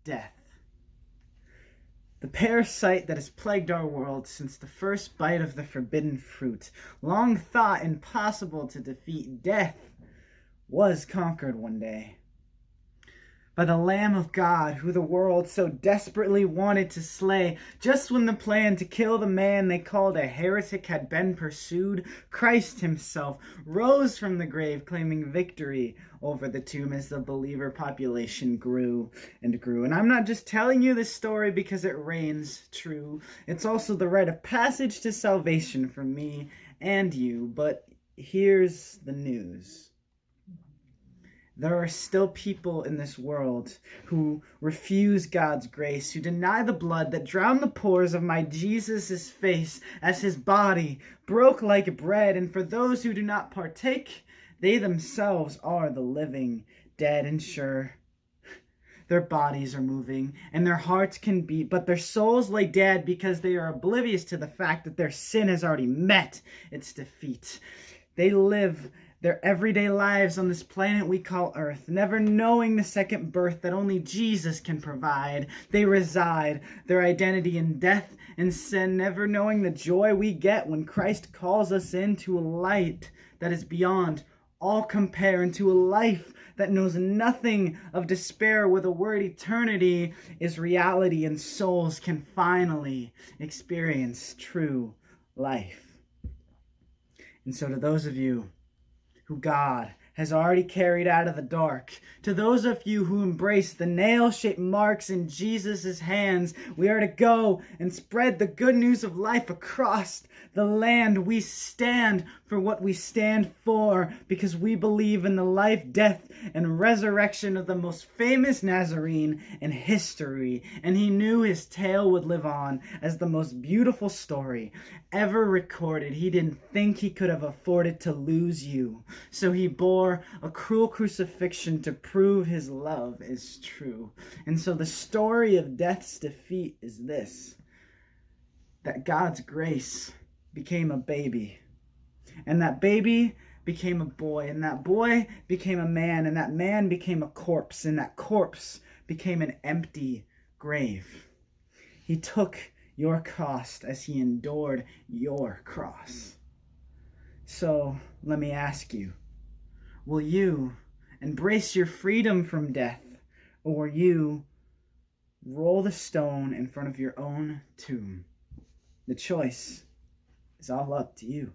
death. The parasite that has plagued our world since the first bite of the forbidden fruit, long thought impossible to defeat, death was conquered one day by the Lamb of God, who the world so desperately wanted to slay. Just when the plan to kill the man they called a heretic had been pursued, Christ himself rose from the grave, claiming victory over the tomb as the believer population grew and grew. And I'm not just telling you this story because it reigns true. It's also the rite of passage to salvation for me and you. But here's the news. There are still people in this world who refuse God's grace, who deny the blood that drowned the pores of my Jesus' face as his body broke like bread. And for those who do not partake, they themselves are the living dead. And sure, their bodies are moving and their hearts can beat, but their souls lay dead because they are oblivious to the fact that their sin has already met its defeat. They live their everyday lives on this planet we call Earth, never knowing the second birth that only Jesus can provide. They reside their identity in death and sin, never knowing the joy we get when Christ calls us into a light that is beyond all compare, into a life that knows nothing of despair, where the word eternity is reality and souls can finally experience true life. And so to those of you who God has already carried out of the dark, to those of you who embrace the nail-shaped marks in Jesus' hands, we are to go and spread the good news of life across the land. We stand for what we stand for because we believe in the life, death, and resurrection of the most famous Nazarene in history. And he knew his tale would live on as the most beautiful story ever recorded. He didn't think he could have afforded to lose you, so he bore a cruel crucifixion to prove his love is true. And so the story of death's defeat is this: that God's grace became a baby, and that baby became a boy, and that boy became a man, and that man became a corpse, and that corpse became an empty grave. He took your cost as he endured your cross. So let me ask you, will you embrace your freedom from death, or will you roll the stone in front of your own tomb? The choice is all up to you.